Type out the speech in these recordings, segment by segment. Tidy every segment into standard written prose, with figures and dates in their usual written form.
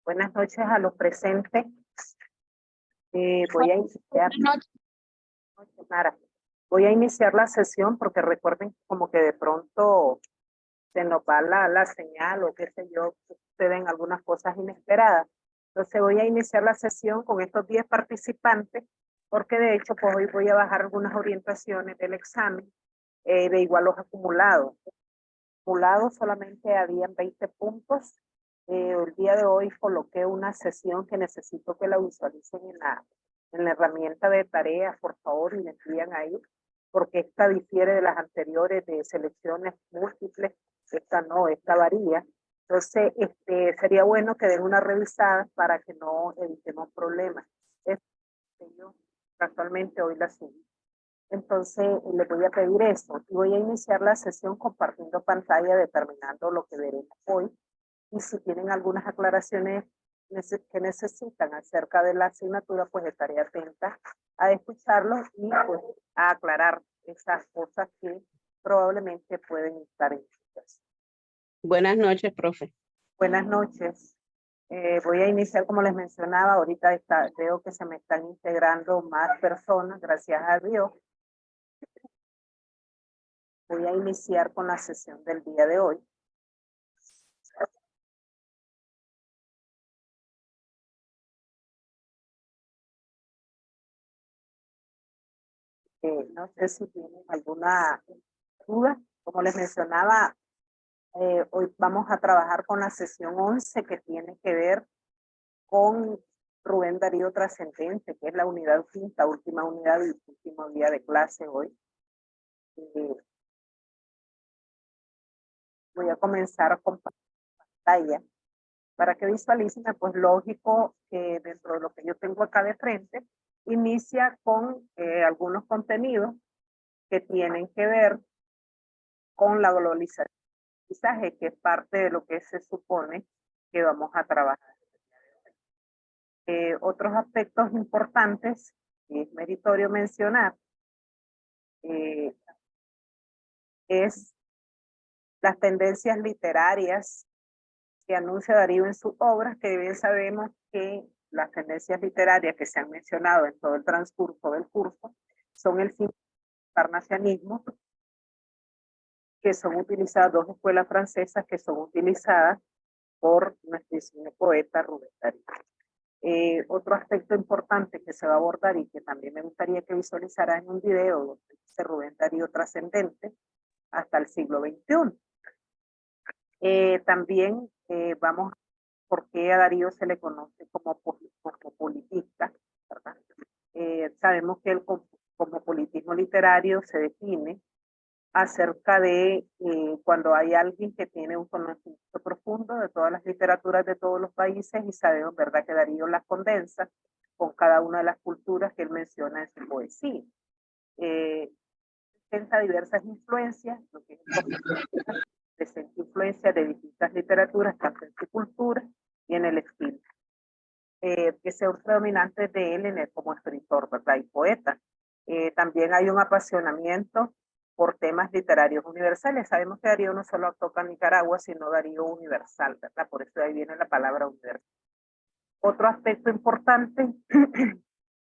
Buenas noches a los presentes. Voy a iniciar. Buenas noches. Mara. Voy a iniciar la sesión porque recuerden como que de pronto se nos va la señal o qué sé yo, suceden algunas cosas inesperadas. Entonces voy a iniciar la sesión con estos 10 participantes porque de hecho pues hoy voy a bajar algunas orientaciones del examen de igual los acumulados. Acumulados solamente habían 20 puntos. El día de hoy coloqué una sesión que necesito que la visualicen en la herramienta de tareas, por favor, y me envían ahí, porque esta difiere de las anteriores de selecciones múltiples. Esta no, esta varía. Entonces, sería bueno que den una revisada para que no evitemos problemas. Yo casualmente hoy la subí. Entonces, les voy a pedir eso. Y voy a iniciar la sesión compartiendo pantalla, determinando lo que veremos hoy. Y si tienen algunas aclaraciones que necesitan acerca de la asignatura, pues estaré atenta a escucharlos y pues a aclarar esas cosas que probablemente pueden estar en dudas. Buenas noches, profe. Buenas noches. Voy a iniciar, como les mencionaba, ahorita veo que se me están integrando más personas, gracias a Dios. Voy a iniciar con la sesión del día de hoy. No sé si tienen alguna duda. Como les mencionaba, hoy vamos a trabajar con la sesión 11 que tiene que ver con Rubén Darío Trascendente, que es la unidad quinta, última unidad y último día de clase hoy. Voy a comenzar con pantalla para que visualicen, pues lógico que dentro de lo que yo tengo acá de frente, inicia con algunos contenidos que tienen que ver con la globalización, que es parte de lo que se supone que vamos a trabajar. Otros aspectos importantes que es meritorio mencionar es las tendencias literarias que anuncia Darío en sus obras, que bien sabemos que las tendencias literarias que se han mencionado en todo el transcurso del curso son el internacionalismo, que son utilizadas dos escuelas francesas que son utilizadas por nuestro poeta Rubén Darío. Otro aspecto importante que se va a abordar y que también me gustaría que visualizara en un video donde dice Rubén Darío Trascendente hasta el siglo XXI. También vamos a por qué a Darío se le conoce como politista, ¿verdad? Sabemos que el cosmopolitismo literario se define acerca de cuando hay alguien que tiene un conocimiento profundo de todas las literaturas de todos los países, y sabemos, ¿verdad?, que Darío las condensa con cada una de las culturas que él menciona en su poesía. Presenta diversas influencias, lo que presenta influencias de distintas literaturas, tanto en su cultura y en el estilo. Que son predominantes de él como escritor, ¿verdad?, y poeta. También hay un apasionamiento por temas literarios universales. Sabemos que Darío no solo toca Nicaragua, sino Darío universal, ¿verdad? Por eso ahí viene la palabra universal. Otro aspecto importante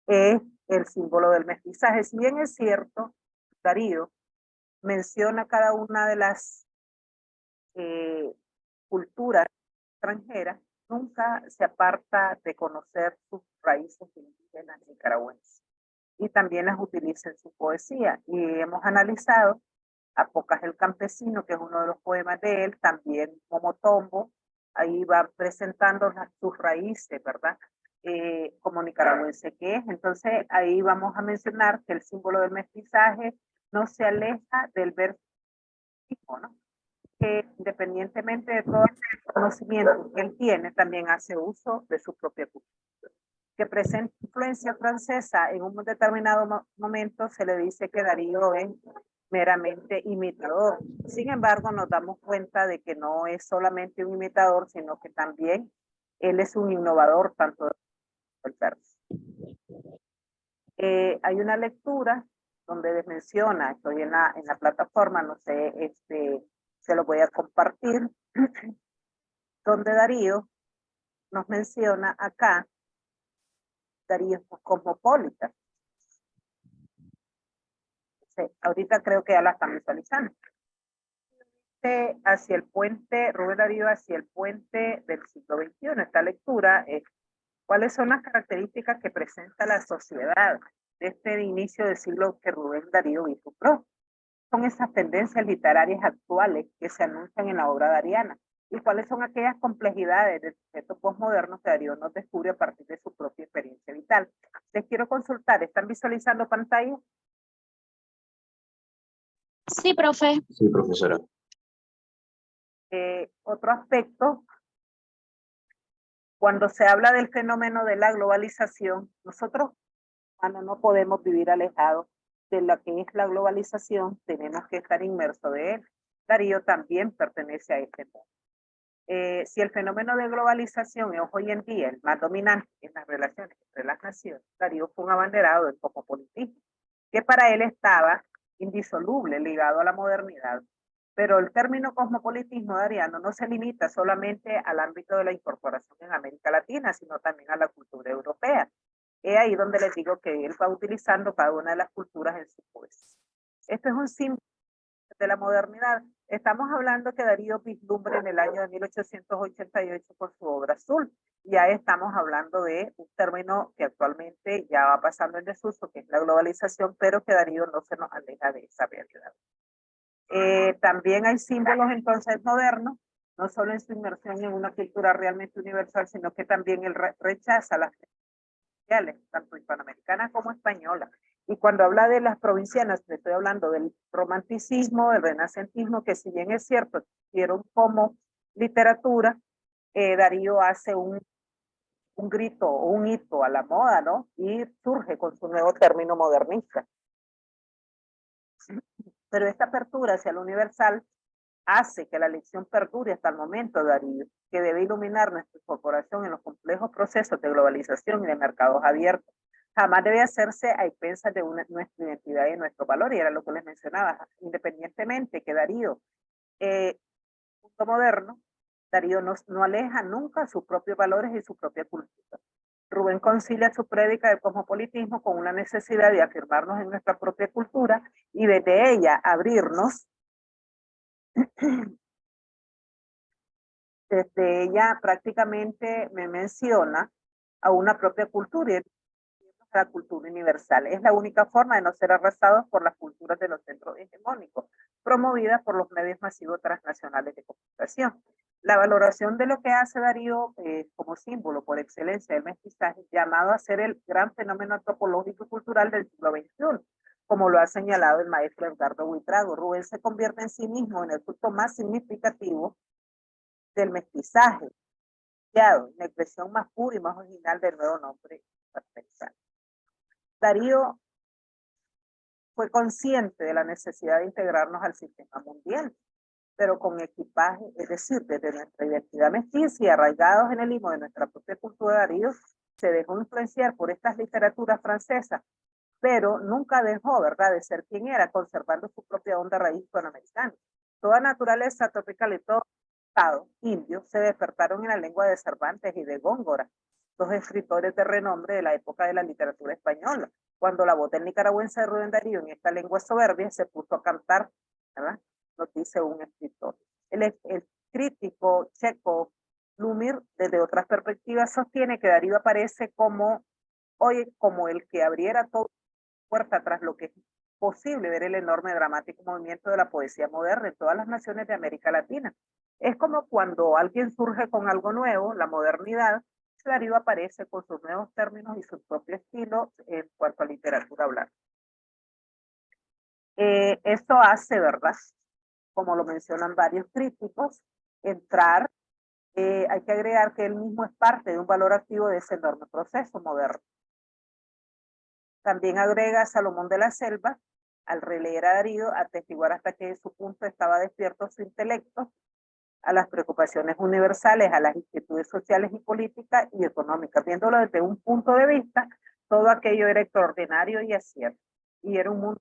es el símbolo del mestizaje. Si bien es cierto, Darío menciona cada una de las culturas extranjeras, nunca se aparta de conocer sus raíces indígenas nicaragüenses. Y también las utiliza en su poesía. Y hemos analizado a Pocas el Campesino, que es uno de los poemas de él, también Momotombo, ahí va presentando sus raíces, ¿verdad? Como nicaragüense que es. Entonces, ahí vamos a mencionar que el símbolo del mestizaje no se aleja del verso, ¿no? Que independientemente de todo el conocimiento que él tiene, también hace uso de su propia cultura. Que presenta influencia francesa en un determinado momento, se le dice que Darío es meramente imitador. Sin embargo, nos damos cuenta de que no es solamente un imitador, sino que también él es un innovador, tanto del verso. Hay una lectura donde les menciona, estoy en la plataforma, no sé, se lo voy a compartir, donde Darío nos menciona acá Darío es cosmopolita. Sí, ahorita creo que ya la están visualizando. Hacia el puente, Rubén Darío hacia el puente del siglo XXI. Esta lectura es cuáles son las características que presenta la sociedad de este inicio del siglo que Rubén Darío vislumbró. Son esas tendencias literarias actuales que se anuncian en la obra dariana y cuáles son aquellas complejidades del sujeto postmoderno que Darío nos descubre a partir de su propia experiencia vital. Les quiero consultar, ¿están visualizando pantalla? Sí, profe. Sí, profesora. Otro aspecto, cuando se habla del fenómeno de la globalización, nosotros no podemos vivir alejados de lo que es la globalización, tenemos que estar inmersos de él. Darío también pertenece a este mundo. Si el fenómeno de globalización es hoy en día el más dominante en las relaciones entre las naciones, Darío fue un abanderado del cosmopolitismo, que para él estaba indisoluble, ligado a la modernidad. Pero el término cosmopolitismo dariano no se limita solamente al ámbito de la incorporación en América Latina, sino también a la cultura europea. Es ahí donde les digo que él va utilizando cada una de las culturas en su poesía. Este es un símbolo de la modernidad. Estamos hablando que Darío vislumbra en el año de 1888 por su obra Azul. Ya estamos hablando de un término que actualmente ya va pasando en desuso, que es la globalización, pero que Darío no se nos aleja de esa realidad. También hay símbolos entonces modernos, no solo en su inmersión en una cultura realmente universal, sino que también él rechaza las sociales, tanto hispanoamericanas como españolas. Y cuando habla de las provincianas, le estoy hablando del romanticismo, del renacentismo, que si bien es cierto, existieron como literatura, Darío hace un grito o un hito a la moda, ¿no? Y surge con su nuevo término modernista. Pero esta apertura hacia lo universal hace que la lección perdure hasta el momento, Darío, que debe iluminar nuestra incorporación en los complejos procesos de globalización y de mercados abiertos. Jamás debe hacerse a expensas de nuestra identidad y nuestro valor, y era lo que les mencionaba, independientemente que Darío, mundo moderno, Darío no aleja nunca sus propios valores y su propia cultura. Rubén concilia su prédica del cosmopolitismo con una necesidad de afirmarnos en nuestra propia cultura y desde ella abrirnos desde ella prácticamente me menciona a una propia cultura y a la cultura universal. Es la única forma de no ser arrasados por las culturas de los centros hegemónicos, promovidas por los medios masivos transnacionales de comunicación. La valoración de lo que hace Darío como símbolo por excelencia del mestizaje, llamado a ser el gran fenómeno antropológico y cultural del siglo XXI, como lo ha señalado el maestro Edgardo Buitrago. Rubén se convierte en sí mismo en el culto más significativo del mestizaje, la expresión más pura y más original del nuevo nombre patriarcal. Darío fue consciente de la necesidad de integrarnos al sistema mundial, pero con equipaje, es decir, desde nuestra identidad mestiza y arraigados en el limo de nuestra propia cultura. Darío se dejó influenciar por estas literaturas francesas, pero nunca dejó, ¿verdad?, de ser quien era, conservando su propia onda raíz hispanoamericana. Toda naturaleza tropical y todo estado indio se despertaron en la lengua de Cervantes y de Góngora, dos escritores de renombre de la época de la literatura española. Cuando la voz del nicaragüense de Rubén Darío en esta lengua soberbia se puso a cantar, ¿verdad?, nos dice un escritor. El crítico checo Lumir, desde otras perspectivas, sostiene que Darío aparece como el que abriera toda puerta tras lo que es posible ver el enorme dramático movimiento de la poesía moderna en todas las naciones de América Latina. Es como cuando alguien surge con algo nuevo, la modernidad, Darío aparece con sus nuevos términos y su propio estilo en cuanto a literatura blanca. Esto hace, ¿verdad?, como lo mencionan varios críticos, entrar, hay que agregar que él mismo es parte de un valor activo de ese enorme proceso moderno. También agrega Salomón de la Selva, al releer a Darío, atestiguar hasta que su punto estaba despierto su intelecto a las preocupaciones universales, a las inquietudes sociales y políticas y económicas. Viéndolo desde un punto de vista, todo aquello era extraordinario y acierto. Y era un mundo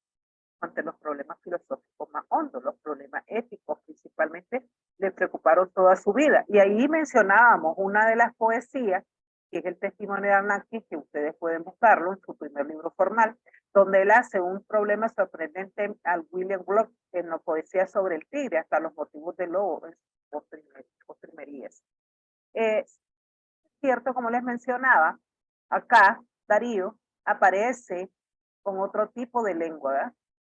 ante los problemas filosóficos más hondos, los problemas éticos principalmente le preocuparon pasaron toda su vida. Y ahí mencionábamos una de las poesías, que es el testimonio de Arnaki, que ustedes pueden buscarlo en su primer libro formal, donde él hace un problema sorprendente al William Block en la poesía sobre el tigre, hasta los motivos del lobo en sus postrimerías. Es cierto, como les mencionaba, acá Darío aparece con otro tipo de lengua, ¿verdad?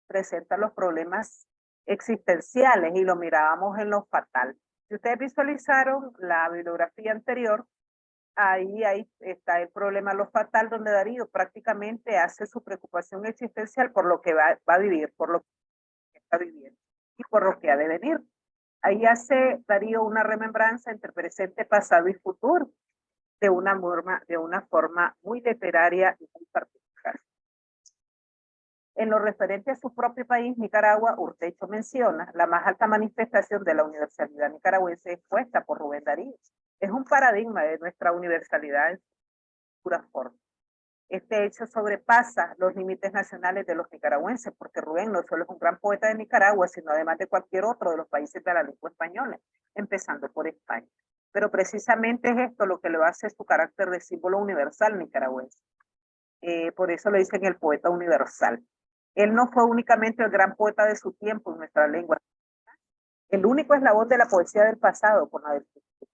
Presenta los problemas existenciales y lo mirábamos en lo fatal. Si ustedes visualizaron la bibliografía anterior, ahí está el problema lo fatal, donde Darío prácticamente hace su preocupación existencial por lo que va a vivir, por lo que está viviendo y por lo que ha de venir. Ahí hace Darío una remembranza entre presente, pasado y futuro de una forma muy literaria y muy particular. En lo referente a su propio país, Nicaragua, Urtecho menciona la más alta manifestación de la universalidad nicaragüense expuesta por Rubén Darío. Es un paradigma de nuestra universalidad en pura forma. Este hecho sobrepasa los límites nacionales de los nicaragüenses, porque Rubén no solo es un gran poeta de Nicaragua, sino además de cualquier otro de los países de la lengua española, empezando por España. Pero precisamente es esto lo que le hace su carácter de símbolo universal nicaragüense. Por eso le dicen el poeta universal. Él no fue únicamente el gran poeta de su tiempo en nuestra lengua. El único eslabón de la poesía del pasado con la del futuro.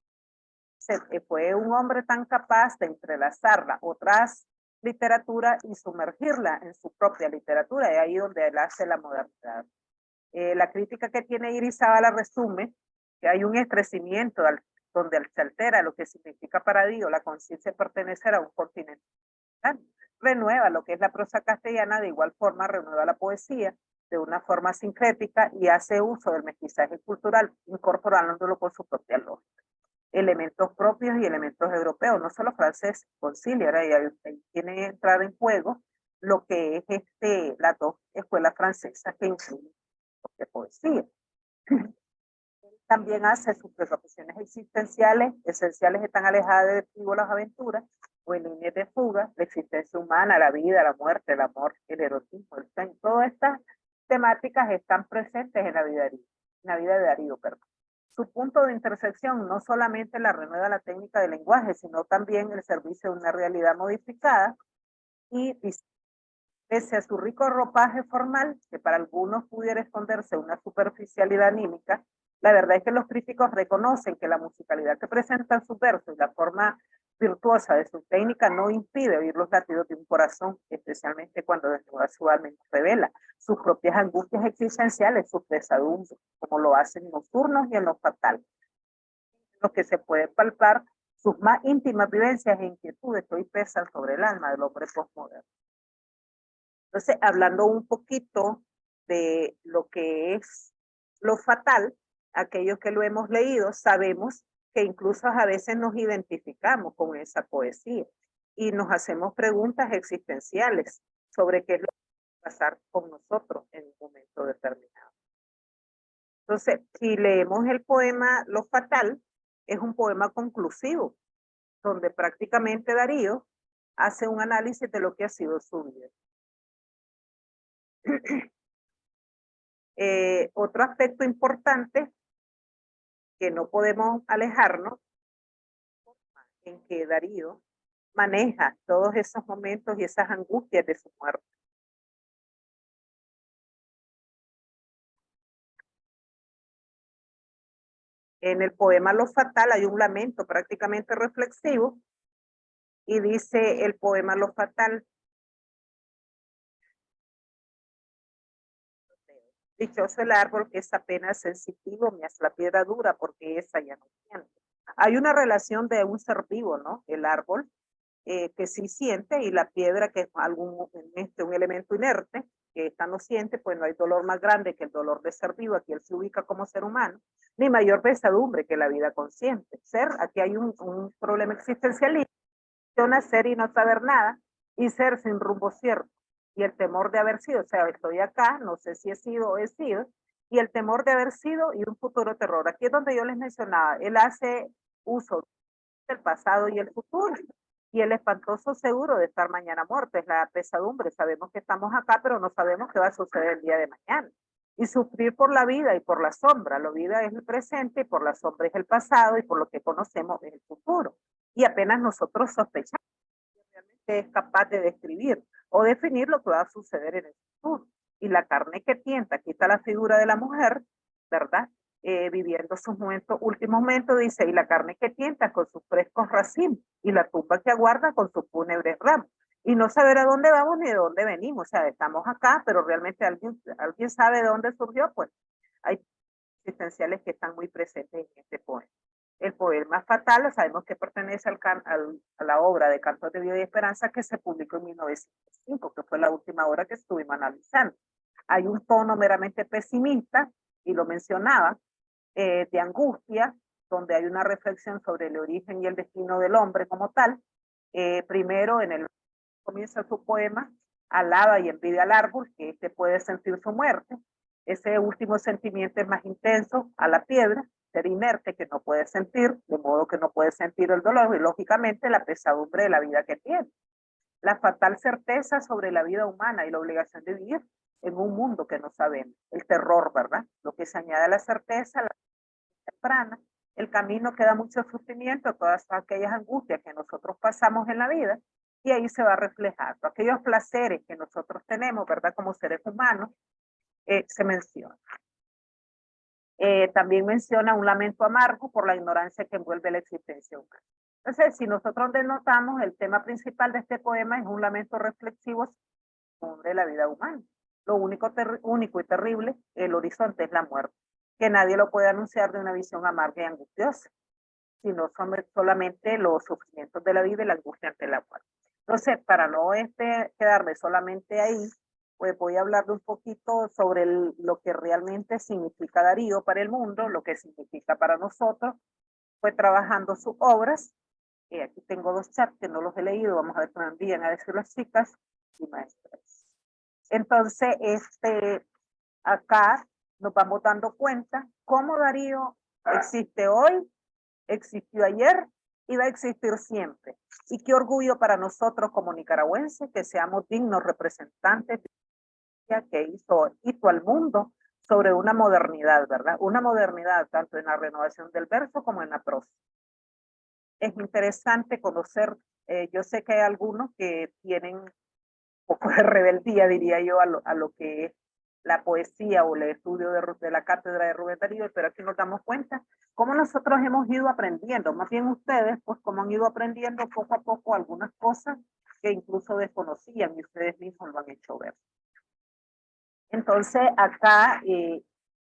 Fue un hombre tan capaz de entrelazarla otras literaturas y sumergirla en su propia literatura, y ahí donde él hace la modernidad. La crítica que tiene Irizabala resume que hay un estrecimiento donde se altera lo que significa para Darío la conciencia de pertenecer a un continente. Renueva lo que es la prosa castellana, de igual forma renueva la poesía de una forma sincrética y hace uso del mestizaje cultural, incorporándolo por su propia lógica. Elementos propios y elementos europeos, no solo francés, concilia, y ahí tiene que entrar en juego lo que es las dos escuelas francesas que incluyen de poesía. También hace sus preocupaciones existenciales, esenciales, están alejadas de frívolas aventuras o en líneas de fuga, la existencia humana, la vida, la muerte, el amor, el erotismo, el sueño. Todas estas temáticas están presentes en la vida de Darío. Su punto de intersección no solamente la renueva la técnica del lenguaje, sino también el servicio de una realidad modificada y pese a su rico ropaje formal, que para algunos pudiera esconderse una superficialidad anímica, la verdad es que los críticos reconocen que la musicalidad que presentan sus versos y la forma virtuosa de su técnica no impide oír los latidos de un corazón, especialmente cuando desnuda su alma y revela sus propias angustias existenciales, sus pesadumbres, como lo hacen en Nocturnos y en Lo Fatal, en los que se puede palpar sus más íntimas vivencias e inquietudes que hoy pesan sobre el alma del hombre postmoderno. Entonces, hablando un poquito de lo que es Lo Fatal, aquellos que lo hemos leído sabemos que incluso a veces nos identificamos con esa poesía y nos hacemos preguntas existenciales sobre qué es lo que va a pasar con nosotros en un momento determinado. Entonces, si leemos el poema Lo Fatal, es un poema conclusivo, donde prácticamente Darío hace un análisis de lo que ha sido su vida. Otro aspecto importante que no podemos alejarnos en que Darío maneja todos esos momentos y esas angustias de su muerte. En el poema Lo Fatal hay un lamento prácticamente reflexivo y dice el poema Lo Fatal: dichoso el árbol que es apenas sensitivo, mientras la piedra dura, porque esa ya no siente. Hay una relación de un ser vivo, ¿no? El árbol, que sí siente, y la piedra, que es un elemento inerte, que esta no siente, pues no hay dolor más grande que el dolor de ser vivo. Aquí él se ubica como ser humano, ni mayor pesadumbre que la vida consciente. Ser, aquí hay un problema existencial, ser y no saber nada, y ser sin rumbo cierto, y el temor de haber sido, o sea, estoy acá, no sé si he sido o he sido, y el temor de haber sido y un futuro terror. Aquí es donde yo les mencionaba, él hace uso del pasado y el futuro, y el espantoso seguro de estar mañana muerto, es la pesadumbre. Sabemos que estamos acá, pero no sabemos qué va a suceder el día de mañana. y sufrir por la vida y por la sombra. La vida es el presente y por la sombra es el pasado y por lo que conocemos es el futuro. Y apenas nosotros sospechamos que realmente es capaz de describir o definir lo que va a suceder en el futuro. Y la carne que tienta, aquí está la figura de la mujer, ¿verdad? Viviendo sus últimos momentos, dice, y la carne que tienta con sus frescos racimos, y la tumba que aguarda con sus fúnebres ramos. Y no saber a dónde vamos ni de dónde venimos. O sea, estamos acá, pero realmente alguien sabe de dónde surgió, pues hay existenciales que están muy presentes en este poema. El poema fatal, sabemos que pertenece a la obra de Cantos de Vida y Esperanza que se publicó en 1905, que fue la última obra que estuvimos analizando. Hay un tono meramente pesimista, y lo mencionaba, de angustia, donde hay una reflexión sobre el origen y el destino del hombre como tal. Primero, en el comienza su poema, alaba y envidia al árbol, que éste puede sentir su muerte. Ese último sentimiento es más intenso a la piedra, ser inerte, que no puede sentir, de modo que no puede sentir el dolor y lógicamente la pesadumbre de la vida que tiene. La fatal certeza sobre la vida humana y la obligación de vivir en un mundo que no sabemos. El terror, ¿verdad? Lo que se añade a la certeza, la temprana, el camino que da mucho sufrimiento, todas aquellas angustias que nosotros pasamos en la vida, y ahí se va a reflejar. Aquellos placeres que nosotros tenemos, ¿verdad? Como seres humanos, se menciona. También menciona un lamento amargo por la ignorancia que envuelve la existencia humana. Entonces, si nosotros denotamos, el tema principal de este poema es un lamento reflexivo sobre la vida humana. Lo único y terrible, el horizonte es la muerte, que nadie lo puede anunciar de una visión amarga y angustiosa, sino solamente los sufrimientos de la vida y la angustia ante la muerte. Entonces, para no quedarme solamente ahí, pues voy a hablar de un poquito sobre lo que realmente significa Darío para el mundo, lo que significa para nosotros. Fue trabajando sus obras. Aquí tengo 2 chats que no los he leído, vamos a ver si me envían a decir las chicas y maestras. Entonces, acá nos vamos dando cuenta cómo Darío existe hoy, existió ayer y va a existir siempre. Y qué orgullo para nosotros como nicaragüenses que seamos dignos representantes que hizo al mundo sobre una modernidad, ¿verdad? Una modernidad tanto en la renovación del verso como en la prosa. Es interesante conocer, yo sé que hay algunos que tienen un poco de rebeldía, diría yo, a lo que es la poesía o el estudio de la cátedra de Rubén Darío, pero aquí nos damos cuenta cómo nosotros hemos ido aprendiendo, más bien ustedes, pues cómo han ido aprendiendo poco a poco algunas cosas que incluso desconocían y ustedes mismos lo han hecho ver. Entonces, acá,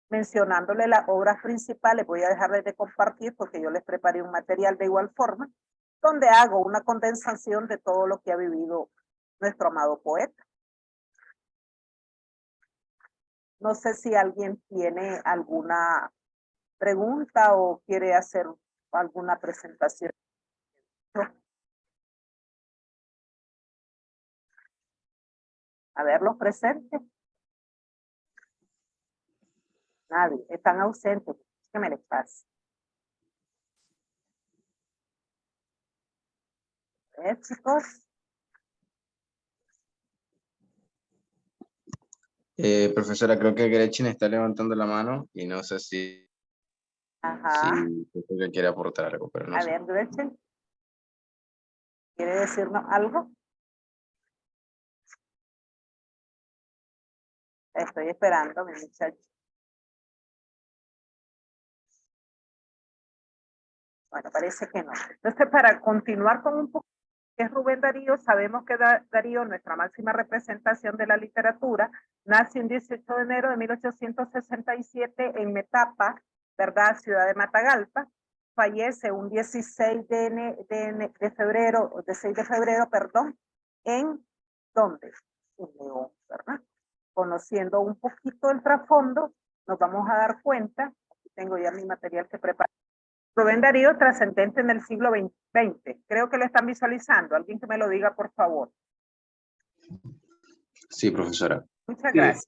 mencionándole las obras principales, voy a dejarles de compartir porque yo les preparé un material de igual forma, donde hago una condensación de todo lo que ha vivido nuestro amado poeta. No sé si alguien tiene alguna pregunta o quiere hacer alguna presentación. A ver, los presentes. Nadie, están ausentes. ¿Qué me les pasa? A ver, chicos. Profesora, creo que Gretchen está levantando la mano y no sé si creo que quiere aportar algo, pero no A sé. ver, Gretchen, ¿quiere decirnos algo? Estoy esperando, mi muchacho. Bueno, parece que no. Entonces, para continuar con un poco que es Rubén Darío, sabemos que Darío, nuestra máxima representación de la literatura, nace un 18 de enero de 1867 en Metapa, ¿verdad? Ciudad de Matagalpa. Fallece un 16 de febrero, perdón, ¿en dónde? En León, ¿verdad? Conociendo un poquito el trasfondo, nos vamos a dar cuenta, aquí tengo ya mi material que preparé. Rubén Darío, trascendente en el siglo XX. Creo que lo están visualizando. Alguien que me lo diga, por favor. Sí, profesora. Muchas gracias.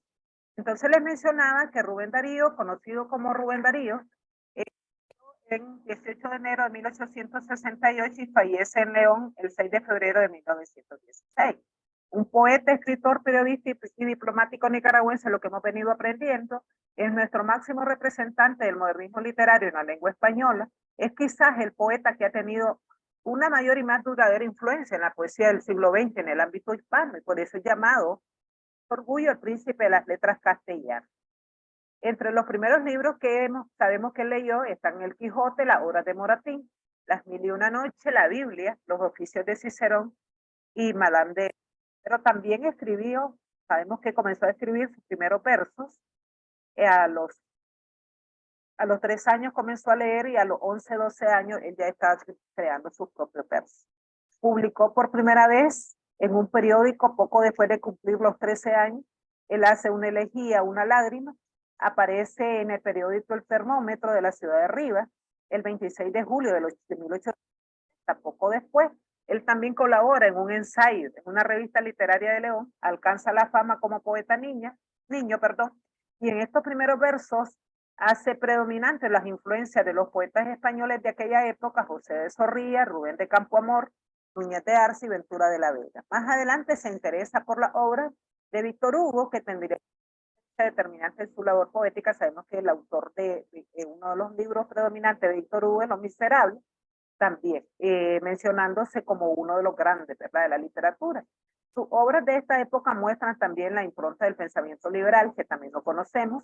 Entonces les mencionaba que Rubén Darío, conocido como Rubén Darío, en 18 de enero de 1868 y fallece en León el 6 de febrero de 1916. un poeta, escritor, periodista y diplomático nicaragüense. Lo que hemos venido aprendiendo es nuestro máximo representante del modernismo literario en la lengua española. Es quizás el poeta que ha tenido una mayor y más duradera influencia en la poesía del siglo XX en el ámbito hispano, y por eso es llamado orgullo el príncipe de las letras castellanas. Entre los primeros libros que sabemos que leyó están El Quijote, las obras de Moratín, Las Mil y Una Noches, la Biblia, los oficios de Cicerón y Madame de... Pero también escribió, sabemos que comenzó a escribir sus primeros versos. A los 3 años comenzó a leer y a los 11, 12 años él ya estaba creando sus propios versos. Publicó por primera vez en un periódico poco después de cumplir los 13 años. Él hace una elegía, una lágrima. Aparece en el periódico El Termómetro de la ciudad de Rivas el 26 de julio de 1800. Poco después, él también colabora en un ensayo en una revista literaria de León, alcanza la fama como poeta niño, y en estos primeros versos hace predominantes las influencias de los poetas españoles de aquella época, José de Zorrilla, Rubén de Campoamor, Núñez de Arce y Ventura de la Vega. Más adelante se interesa por la obra de Víctor Hugo, que tendría determinante en su labor poética. Sabemos que el autor de uno de los libros predominantes de Víctor Hugo es Los Miserables, también mencionándose como uno de los grandes, ¿verdad?, de la literatura. Sus obras de esta época muestran también la impronta del pensamiento liberal, que también lo conocemos,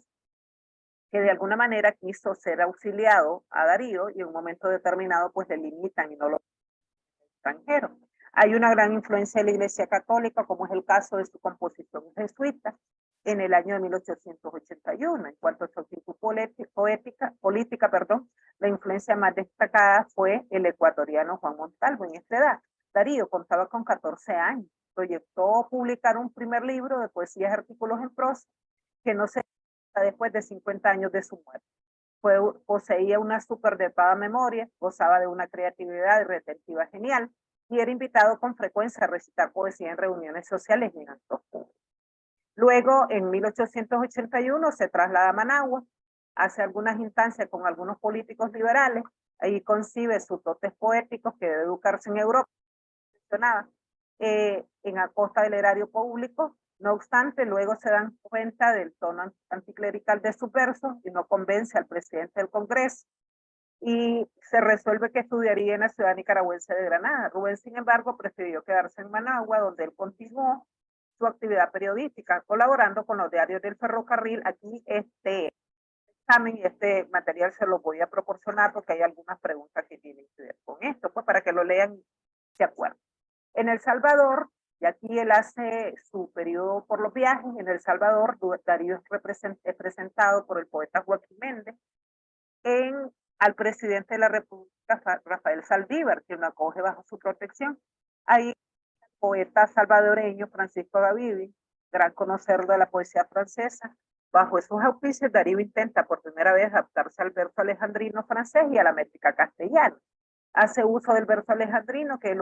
que de alguna manera quiso ser auxiliado a Darío y en un momento determinado pues le limitan y no lo extranjero. Hay una gran influencia de la Iglesia Católica, como es el caso de su composición jesuita en el año de 1881. En cuanto a su actitud política, la influencia más destacada fue el ecuatoriano Juan Montalvo en esta edad. Darío contaba con 14 años, proyectó publicar un primer libro de poesías y artículos en prosa que no se después de 50 años de su muerte. Poseía una superdotada memoria, gozaba de una creatividad y retentiva genial, y era invitado con frecuencia a recitar poesía en reuniones sociales y en actos públicos. Luego, en 1881, se traslada a Managua, hace algunas instancias con algunos políticos liberales, ahí concibe sus dotes poéticos, que debe educarse en Europa, en a costa del erario público. No obstante, luego se dan cuenta del tono anticlerical de su verso y no convence al presidente del Congreso, y se resuelve que estudiaría en la ciudad nicaragüense de Granada. Rubén, sin embargo, prefirió quedarse en Managua, donde él continuó su actividad periodística, colaborando con los diarios del ferrocarril. Aquí este examen y este material se lo voy a proporcionar porque hay algunas preguntas que tienen que ver con esto, pues para que lo lean y se acuerden. En El Salvador, y aquí él hace su periodo por los viajes. En El Salvador, Darío es presentado por el poeta Joaquín Méndez al presidente de la República, Rafael Saldívar, quien lo acoge bajo su protección. Ahí el poeta salvadoreño Francisco Gavidia, gran conocedor de la poesía francesa, bajo esos auspicios, Darío intenta por primera vez adaptarse al verso alejandrino francés y a la métrica castellana. Hace uso del verso alejandrino, que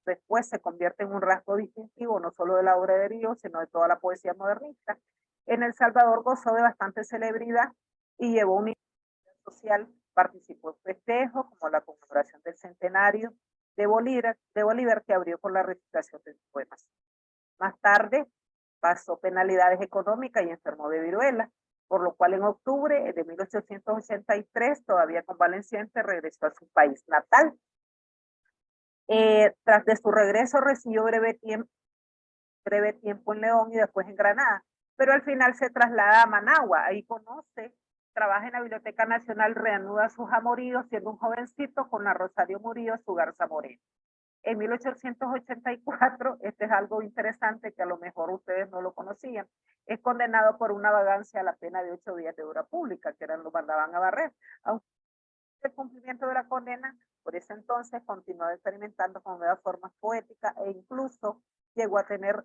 después se convierte en un rasgo distintivo no solo de la obra de Darío, sino de toda la poesía modernista. En El Salvador gozó de bastante celebridad y llevó una iniciativa social, participó en festejos como la conmemoración del centenario de Bolívar, que abrió con la recitación de sus poemas. Más tarde pasó penalidades económicas y enfermó de viruela, por lo cual en octubre de 1883, todavía convaleciente, regresó a su país natal. Tras de su regreso recibió breve tiempo en León y después en Granada, pero al final se traslada a Managua. Ahí trabaja en la Biblioteca Nacional, reanuda sus amoríos siendo un jovencito con la Rosario Murillo, su Garza Moreno. En 1884, este es algo interesante que a lo mejor ustedes no lo conocían, es condenado por una vagancia a la pena de 8 días de obra pública, que lo mandaban a barrer. Aunque el cumplimiento de la condena, por ese entonces continuó experimentando con nuevas formas poéticas e incluso llegó a tener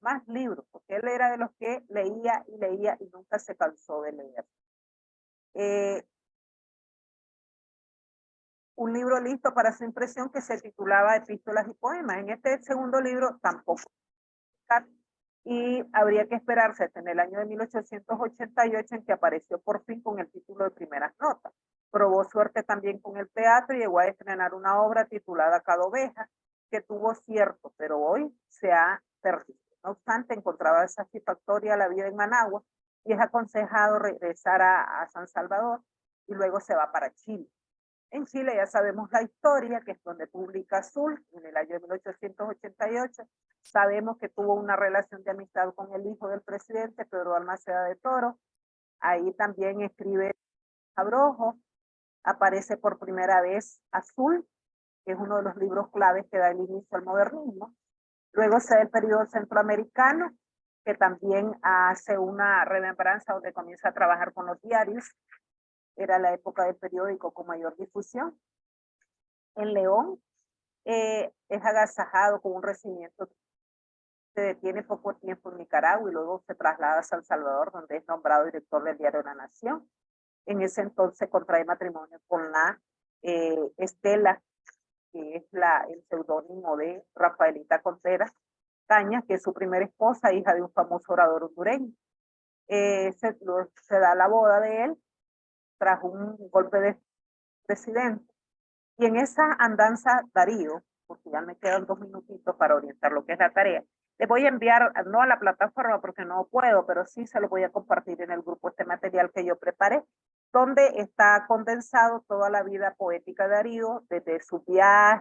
más libros, porque él era de los que leía y leía y nunca se cansó de leer. Un libro listo para su impresión que se titulaba Epístolas y Poemas. En este segundo libro tampoco, y habría que esperarse hasta en el año de 1888 en que apareció por fin con el título de Primeras Notas. Probó suerte también con el teatro y llegó a estrenar una obra titulada Cada Oveja, que tuvo cierto, pero hoy se ha terrible. No obstante, encontraba satisfactoria la vida en Managua y es aconsejado regresar a San Salvador y luego se va para Chile. En Chile ya sabemos la historia, que es donde publica Azul en el año de 1888. Sabemos que tuvo una relación de amistad con el hijo del presidente, Pedro Balmaceda de Toro. Ahí también escribe Abrojo. Aparece por primera vez Azul, que es uno de los libros claves que da el inicio al modernismo. Luego se da el periodo centroamericano, que también hace una remembranza donde comienza a trabajar con los diarios. Era la época del periódico con mayor difusión. En León es agasajado con un recibimiento. Se detiene poco tiempo en Nicaragua y luego se traslada a San Salvador, donde es nombrado director del diario La Nación. En ese entonces contrae matrimonio con la Estela, que es el seudónimo de Rafaelita Contreras Cañas, que es su primera esposa, hija de un famoso orador hondureño. Se da la boda de él tras un golpe de presidente. Y en esa andanza, Darío, porque ya me quedan 2 minutitos para orientar lo que es la tarea, le voy a enviar, no a la plataforma porque no puedo, pero sí se lo voy a compartir en el grupo este material que yo preparé, donde está condensado toda la vida poética de Darío, desde su viaje,